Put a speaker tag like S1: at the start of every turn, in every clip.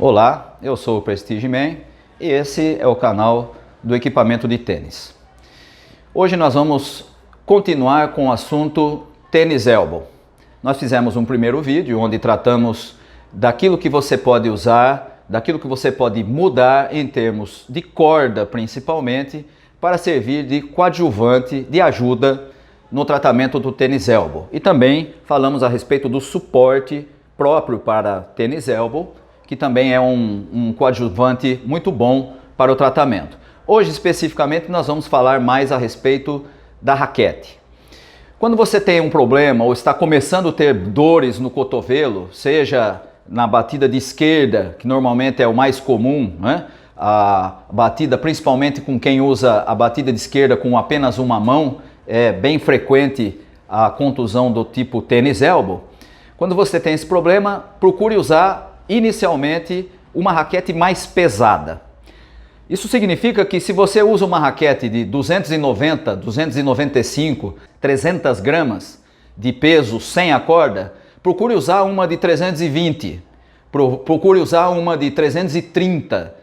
S1: Olá, eu sou o Prestige Man e esse é o canal do equipamento de tênis. Hoje nós vamos continuar com o assunto tênis elbow. Nós fizemos um primeiro vídeo onde tratamos daquilo que você pode usar, daquilo que você pode mudar em termos de corda principalmente, para servir de coadjuvante, de ajuda no tratamento do tênis elbow. E também falamos a respeito do suporte próprio para tênis elbow, que também é um coadjuvante muito bom para o tratamento. Hoje, especificamente, nós vamos falar mais a respeito da raquete. Quando você tem um problema ou está começando a ter dores no cotovelo, seja na batida de esquerda, que normalmente é o mais comum, né? A batida, principalmente com quem usa a batida de esquerda com apenas uma mão, é bem frequente a contusão do tipo tênis elbow. Quando você tem esse problema, procure usar inicialmente uma raquete mais pesada. Isso significa que se você usa uma raquete de 290, 295, 300 gramas de peso sem a corda, procure usar uma de 320, procure usar uma de 330.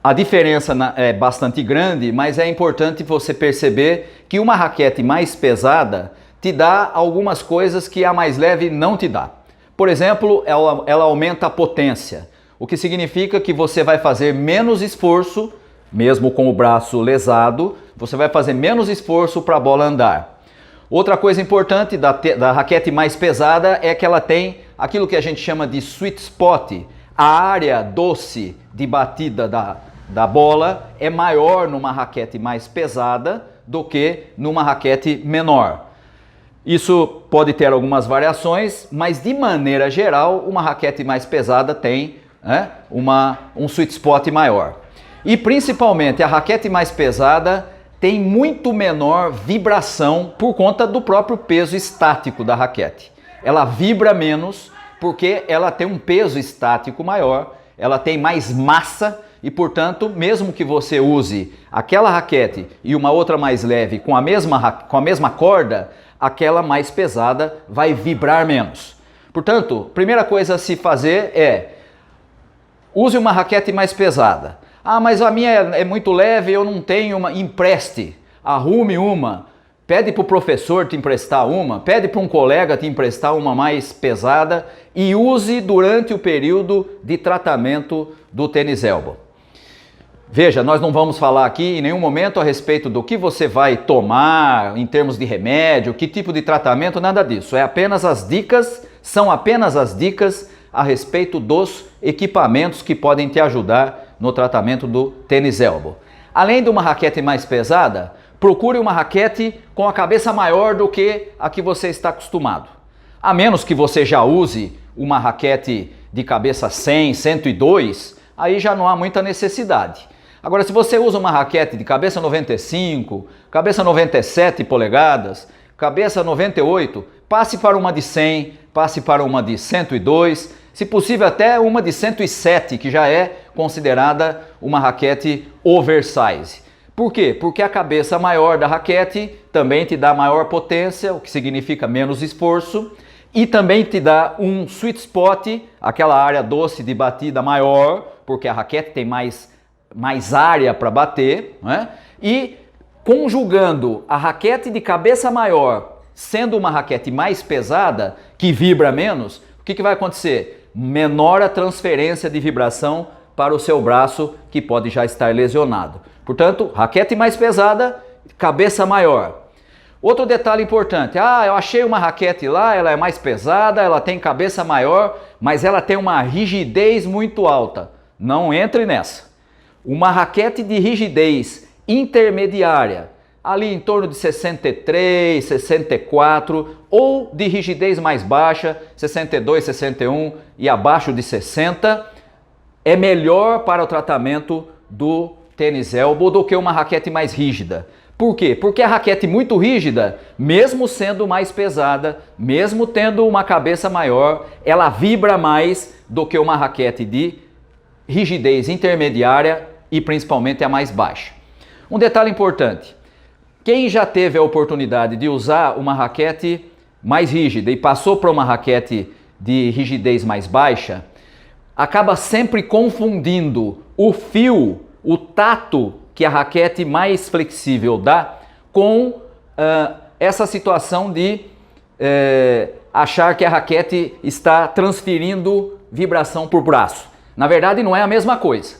S1: A diferença é bastante grande, mas é importante você perceber que uma raquete mais pesada te dá algumas coisas que a mais leve não te dá. Por exemplo, ela aumenta a potência, o que significa que você vai fazer menos esforço, mesmo com o braço lesado, você vai fazer menos esforço para a bola andar. Outra coisa importante da raquete mais pesada é que ela tem aquilo que a gente chama de sweet spot, a área doce de batida da bola é maior numa raquete mais pesada do que numa raquete menor. Isso pode ter algumas variações, mas de maneira geral, uma raquete mais pesada tem um sweet spot maior. E principalmente a raquete mais pesada tem muito menor vibração por conta do próprio peso estático da raquete. Ela vibra menos porque ela tem um peso estático maior, ela tem mais massa e, portanto, mesmo que você use aquela raquete e uma outra mais leve com a mesma corda, aquela mais pesada vai vibrar menos. Portanto, primeira coisa a se fazer é use uma raquete mais pesada. Ah, mas a minha é muito leve, eu não tenho uma. Empreste, arrume uma, pede para o professor te emprestar uma, pede para um colega te emprestar uma mais pesada e use durante o período de tratamento do tênis elbow. Veja, nós não vamos falar aqui em nenhum momento a respeito do que você vai tomar em termos de remédio, que tipo de tratamento, nada disso. É apenas as dicas, são apenas as dicas a respeito dos equipamentos que podem te ajudar no tratamento do tênis elbow. Além de uma raquete mais pesada, procure uma raquete com a cabeça maior do que a que você está acostumado. A menos que você já use uma raquete de cabeça 100, 102, aí já não há muita necessidade. Agora, se você usa uma raquete de cabeça 95, cabeça 97 polegadas, cabeça 98, passe para uma de 100, passe para uma de 102, se possível até uma de 107, que já é considerada uma raquete oversize. Por quê? Porque a cabeça maior da raquete também te dá maior potência, o que significa menos esforço, e também te dá um sweet spot, aquela área doce de batida maior, porque a raquete tem mais área para bater, né? E conjugando a raquete de cabeça maior, sendo uma raquete mais pesada, que vibra menos, o que vai acontecer? Menor a transferência de vibração para o seu braço, que pode já estar lesionado. Portanto, raquete mais pesada, cabeça maior. Outro detalhe importante, eu achei uma raquete lá, ela é mais pesada, ela tem cabeça maior, mas ela tem uma rigidez muito alta. Não entre nessa. Uma raquete de rigidez intermediária, ali em torno de 63, 64, ou de rigidez mais baixa, 62, 61 e abaixo de 60, é melhor para o tratamento do tênis elbow do que uma raquete mais rígida. Por quê? Porque a raquete muito rígida, mesmo sendo mais pesada, mesmo tendo uma cabeça maior, ela vibra mais do que uma raquete de rigidez intermediária e principalmente a mais baixa. Um detalhe importante, quem já teve a oportunidade de usar uma raquete mais rígida e passou para uma raquete de rigidez mais baixa, acaba sempre confundindo o fio, o tato que a raquete mais flexível dá, com essa situação de achar que a raquete está transferindo vibração por braço. Na verdade, não é a mesma coisa.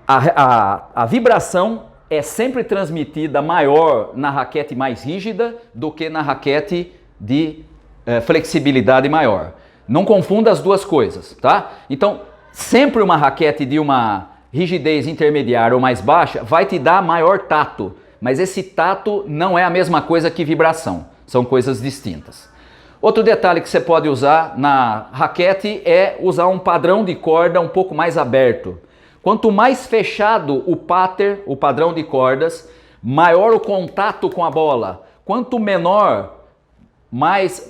S1: A vibração é sempre transmitida maior na raquete mais rígida do que na raquete de flexibilidade maior. Não confunda as duas coisas, tá? Então, sempre uma raquete de uma rigidez intermediária ou mais baixa vai te dar maior tato, mas esse tato não é a mesma coisa que vibração, são coisas distintas. Outro detalhe que você pode usar na raquete é usar um padrão de corda um pouco mais aberto. Quanto mais fechado o pattern, o padrão de cordas, maior o contato com a bola. Quanto menor,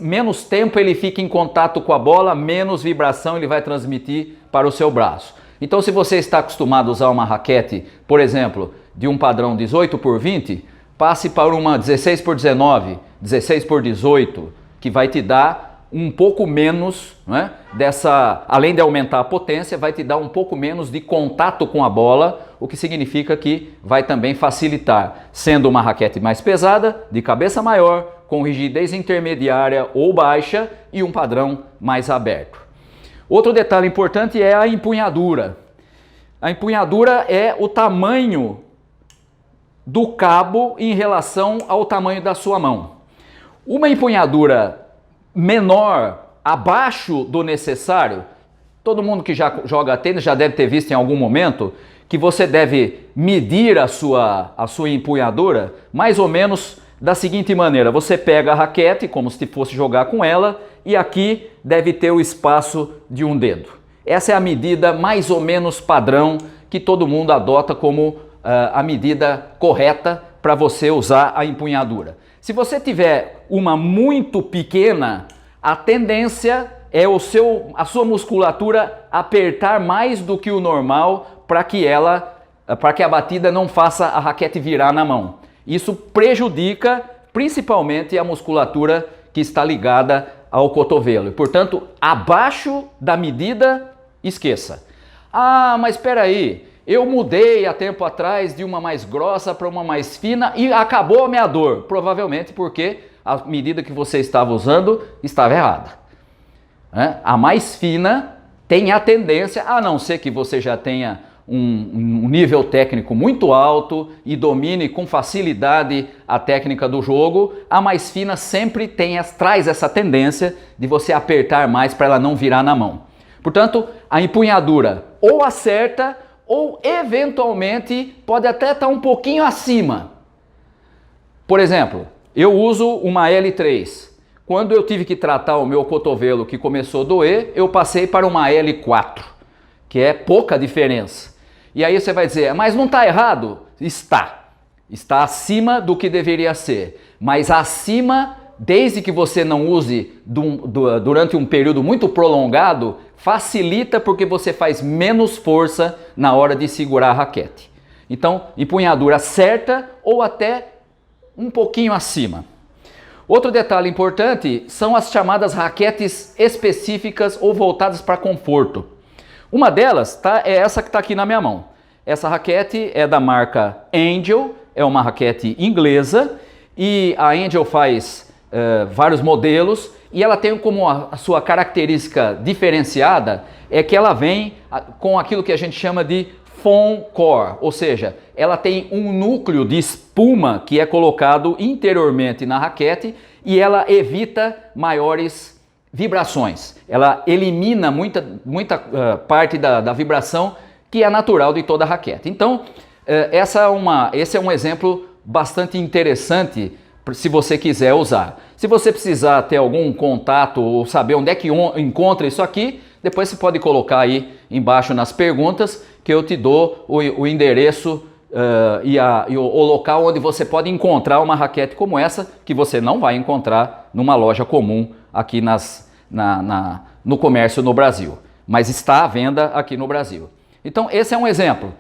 S1: menos tempo ele fica em contato com a bola, menos vibração ele vai transmitir para o seu braço. Então, se você está acostumado a usar uma raquete, por exemplo, de um padrão 18 por 20, passe para uma 16 por 19, 16 por 18, que vai te dar um pouco menos, né, além de aumentar a potência, vai te dar um pouco menos de contato com a bola, o que significa que vai também facilitar, sendo uma raquete mais pesada, de cabeça maior, com rigidez intermediária ou baixa e um padrão mais aberto. Outro detalhe importante é a empunhadura. A empunhadura é o tamanho do cabo em relação ao tamanho da sua mão. Uma empunhadura menor, abaixo do necessário, todo mundo que já joga tênis já deve ter visto em algum momento que você deve medir a sua empunhadura mais ou menos da seguinte maneira: você pega a raquete como se fosse jogar com ela e aqui deve ter o espaço de um dedo. Essa é a medida mais ou menos padrão que todo mundo adota como a medida correta para você usar a empunhadura. Se você tiver uma muito pequena, a tendência é a sua musculatura apertar mais do que o normal para que a batida não faça a raquete virar na mão. Isso prejudica principalmente a musculatura que está ligada ao cotovelo. Portanto, abaixo da medida, esqueça. Ah, mas espera aí, eu mudei há tempo atrás de uma mais grossa para uma mais fina e acabou a minha dor. Provavelmente porque a medida que você estava usando estava errada. A mais fina tem a tendência, a não ser que você já tenha um nível técnico muito alto e domine com facilidade a técnica do jogo, a mais fina sempre traz essa tendência de você apertar mais para ela não virar na mão. Portanto, a empunhadura ou acerta ou eventualmente pode até estar um pouquinho acima. Por exemplo, eu uso uma L3. Quando eu tive que tratar o meu cotovelo que começou a doer, eu passei para uma L4, que é pouca diferença. E aí você vai dizer, mas não está errado? Está. Está acima do que deveria ser. Mas acima, desde que você não use durante um período muito prolongado, facilita porque você faz menos força na hora de segurar a raquete. Então, empunhadura certa ou até um pouquinho acima. Outro detalhe importante são as chamadas raquetes específicas ou voltadas para conforto. Uma delas é essa que está aqui na minha mão. Essa raquete é da marca Angel, é uma raquete inglesa e a Angel faz vários modelos e ela tem como a sua característica diferenciada é que ela vem com aquilo que a gente chama de foam core, ou seja, ela tem um núcleo de espuma que é colocado interiormente na raquete e ela evita maiores vibrações. Ela elimina muita parte da vibração que é natural de toda a raquete. Então, esse é um exemplo bastante interessante se você quiser usar. Se você precisar ter algum contato ou saber onde é que encontra isso aqui, depois você pode colocar aí embaixo nas perguntas que eu te dou o endereço e o local onde você pode encontrar uma raquete como essa, que você não vai encontrar numa loja comum aqui no comércio no Brasil, mas está à venda aqui no Brasil. Então esse é um exemplo.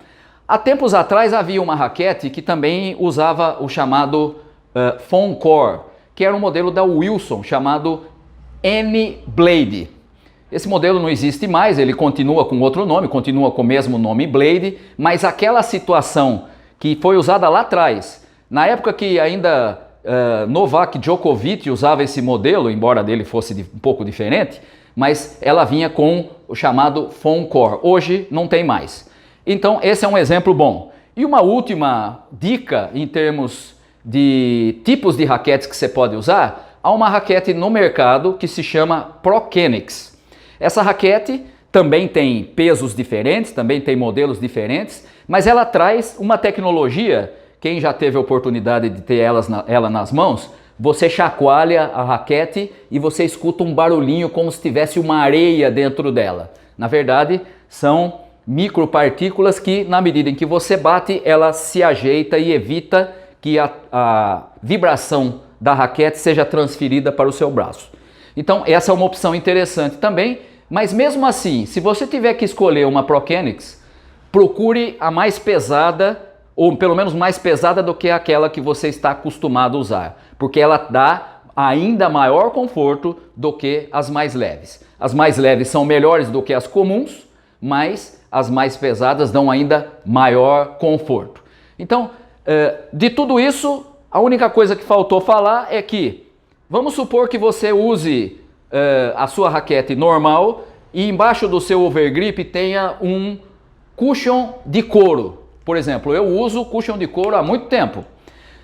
S1: Há tempos atrás havia uma raquete que também usava o chamado foam core, que era um modelo da Wilson chamado N-Blade. Esse modelo não existe mais, ele continua com outro nome, continua com o mesmo nome Blade, mas aquela situação que foi usada lá atrás, na época que ainda Novak Djokovic usava esse modelo, embora dele fosse um pouco diferente, mas ela vinha com o chamado foam core. Hoje não tem mais. Então esse é um exemplo bom. E uma última dica em termos de tipos de raquetes que você pode usar, há uma raquete no mercado que se chama ProKennex. Essa raquete também tem pesos diferentes, também tem modelos diferentes, mas ela traz uma tecnologia, quem já teve a oportunidade de ter ela nas mãos, você chacoalha a raquete e você escuta um barulhinho como se tivesse uma areia dentro dela. Na verdade, são micropartículas que, na medida em que você bate, ela se ajeita e evita que a vibração da raquete seja transferida para o seu braço. Então, essa é uma opção interessante também, mas mesmo assim, se você tiver que escolher uma ProKennex, procure a mais pesada, ou pelo menos mais pesada do que aquela que você está acostumado a usar, porque ela dá ainda maior conforto do que as mais leves. As mais leves são melhores do que as comuns, mas as mais pesadas dão ainda maior conforto. Então, de tudo isso, a única coisa que faltou falar é que, vamos supor que você use a sua raquete normal e embaixo do seu overgrip tenha um cushion de couro. Por exemplo, eu uso cushion de couro há muito tempo.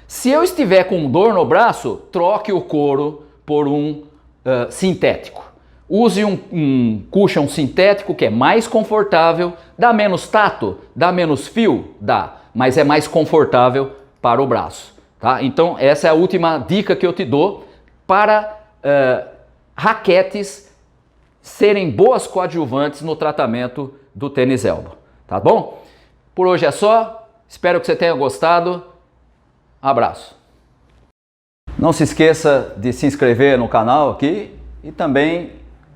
S1: Se eu estiver com dor no braço, troque o couro por um sintético. Use um cushion sintético que é mais confortável, dá menos tato, dá menos fio, dá, mas é mais confortável para o braço. Tá? Então essa é a última dica que eu te dou para raquetes serem boas coadjuvantes no tratamento do tênis elbow. Tá bom? Por hoje é só, espero que você tenha gostado. Abraço. Não se esqueça de se inscrever no canal aqui e também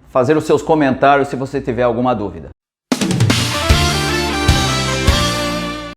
S1: fazer os seus comentários se você tiver alguma dúvida.